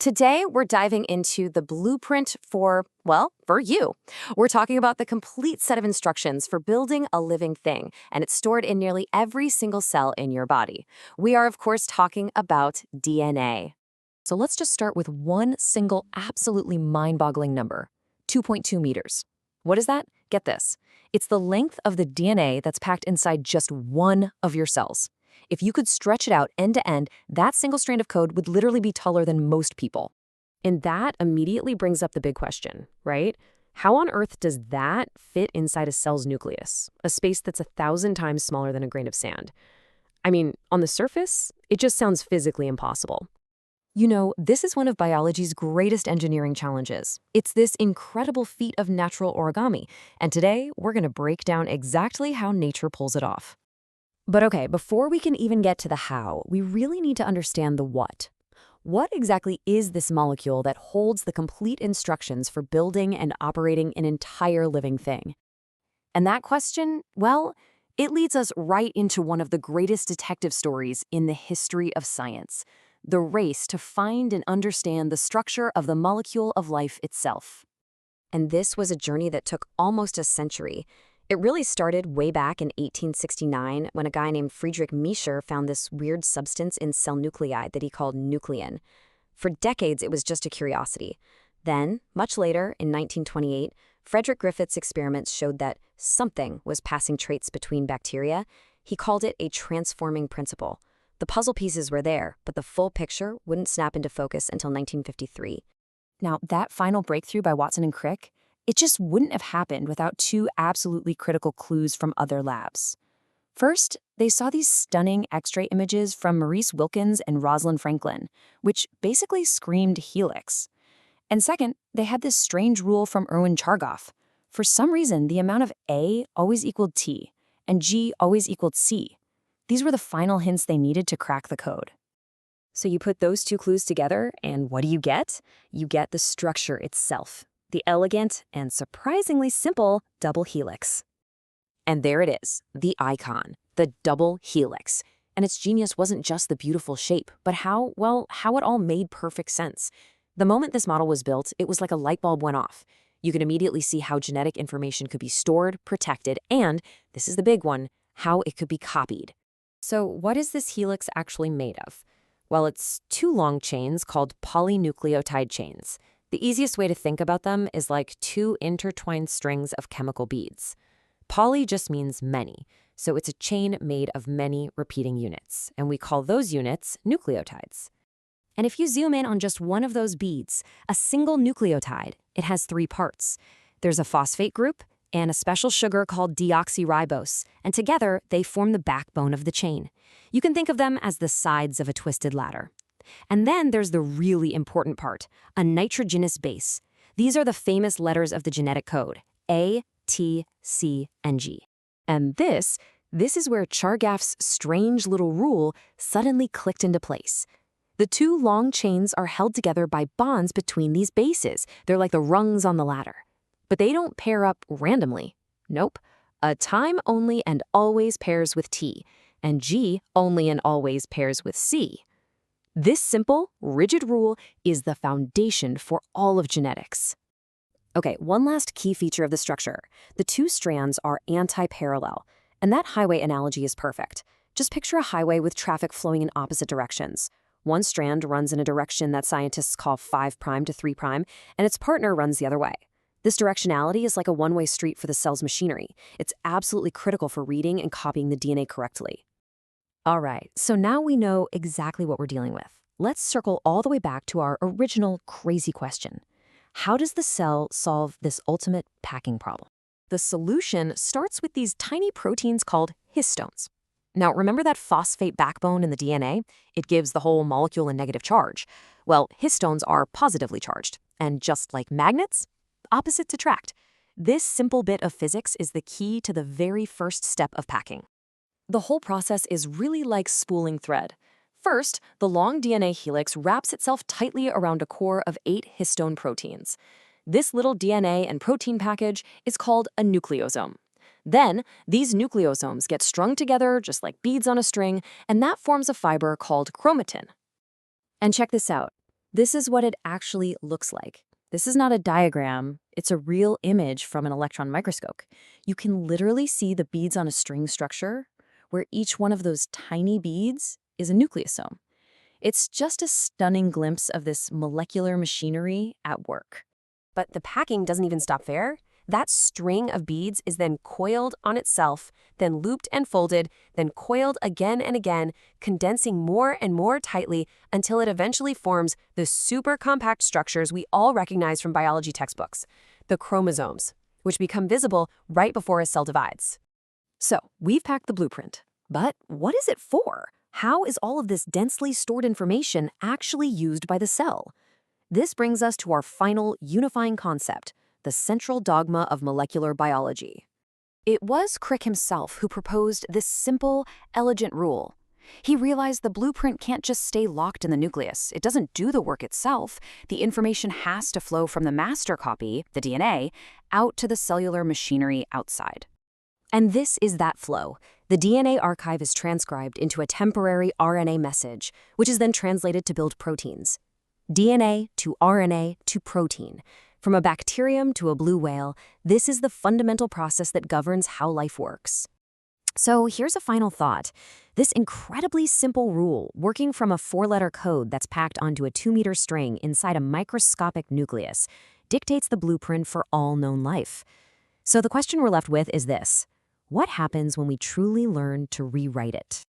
Today, we're diving into the blueprint for you. We're talking about the complete set of instructions for building a living thing, and it's stored in nearly every single cell in your body. We are, of course, talking about DNA. So let's just start with one single absolutely mind-boggling number, 2.2 meters. What is that? Get this. It's the length of the DNA that's packed inside just one of your cells. If you could stretch it out end to end, that single strand of code would literally be taller than most people. And that immediately brings up the big question, right? How on earth does that fit inside a cell's nucleus, a space that's 1,000 times smaller than a grain of sand? I mean, on the surface, it just sounds physically impossible. You know, this is one of biology's greatest engineering challenges. It's this incredible feat of natural origami, and today we're going to break down exactly how nature pulls it off. But okay, before we can even get to the how, we really need to understand the what. What exactly is this molecule that holds the complete instructions for building and operating an entire living thing? And that question, well, it leads us right into one of the greatest detective stories in the history of science, the race to find and understand the structure of the molecule of life itself. And this was a journey that took almost a century. It really started way back in 1869 when a guy named Friedrich Miescher found this weird substance in cell nuclei that he called nuclein. For decades, it was just a curiosity. Then, much later, in 1928, Frederick Griffith's experiments showed that something was passing traits between bacteria. He called it a transforming principle. The puzzle pieces were there, but the full picture wouldn't snap into focus until 1953. Now, that final breakthrough by Watson and Crick, it just wouldn't have happened without two absolutely critical clues from other labs. First, they saw these stunning X-ray images from Maurice Wilkins and Rosalind Franklin, which basically screamed helix. And second, they had this strange rule from Erwin Chargaff. For some reason, the amount of A always equaled T, and G always equaled C. These were the final hints they needed to crack the code. So you put those two clues together, and what do you get? You get the structure itself. The elegant and surprisingly simple double helix. And there it is, the icon, the double helix. And its genius wasn't just the beautiful shape, but how it all made perfect sense. The moment this model was built, it was like a light bulb went off. You could immediately see how genetic information could be stored, protected, and, this is the big one, how it could be copied. So what is this helix actually made of? Well, it's two long chains called polynucleotide chains. The easiest way to think about them is like two intertwined strings of chemical beads. Poly just means many, so it's a chain made of many repeating units, and we call those units nucleotides. And if you zoom in on just one of those beads, a single nucleotide, it has three parts. There's a phosphate group and a special sugar called deoxyribose, and together they form the backbone of the chain. You can think of them as the sides of a twisted ladder. And then there's the really important part, a nitrogenous base. These are the famous letters of the genetic code, A, T, C, and G. And this is where Chargaff's strange little rule suddenly clicked into place. The two long chains are held together by bonds between these bases. They're like the rungs on the ladder. But they don't pair up randomly. Nope. A time only and always pairs with T, and G only and always pairs with C. This simple, rigid rule is the foundation for all of genetics. Okay, one last key feature of the structure. The two strands are anti-parallel, and that highway analogy is perfect. Just picture a highway with traffic flowing in opposite directions. One strand runs in a direction that scientists call 5' to 3', and its partner runs the other way. This directionality is like a one-way street for the cell's machinery. It's absolutely critical for reading and copying the DNA correctly. All right, so now we know exactly what we're dealing with. Let's circle all the way back to our original crazy question. How does the cell solve this ultimate packing problem? The solution starts with these tiny proteins called histones. Now, remember that phosphate backbone in the DNA? It gives the whole molecule a negative charge. Well, histones are positively charged, and just like magnets, opposites attract. This simple bit of physics is the key to the very first step of packing. The whole process is really like spooling thread. First, the long DNA helix wraps itself tightly around a core of 8 histone proteins. This little DNA and protein package is called a nucleosome. Then, these nucleosomes get strung together just like beads on a string, and that forms a fiber called chromatin. And check this out. This is what it actually looks like. This is not a diagram, it's a real image from an electron microscope. You can literally see the beads on a string structure, where each one of those tiny beads is a nucleosome. It's just a stunning glimpse of this molecular machinery at work. But the packing doesn't even stop there. That string of beads is then coiled on itself, then looped and folded, then coiled again and again, condensing more and more tightly until it eventually forms the super compact structures we all recognize from biology textbooks, the chromosomes, which become visible right before a cell divides. So, we've packed the blueprint. But what is it for? How is all of this densely stored information actually used by the cell? This brings us to our final unifying concept, the central dogma of molecular biology. It was Crick himself who proposed this simple, elegant rule. He realized the blueprint can't just stay locked in the nucleus. It doesn't do the work itself. The information has to flow from the master copy, the DNA, out to the cellular machinery outside. And this is that flow. The DNA archive is transcribed into a temporary RNA message, which is then translated to build proteins. DNA to RNA to protein. From a bacterium to a blue whale, this is the fundamental process that governs how life works. So here's a final thought. This incredibly simple rule, working from a 4-letter code that's packed onto a 2-meter string inside a microscopic nucleus, dictates the blueprint for all known life. So the question we're left with is this: what happens when we truly learn to rewrite it?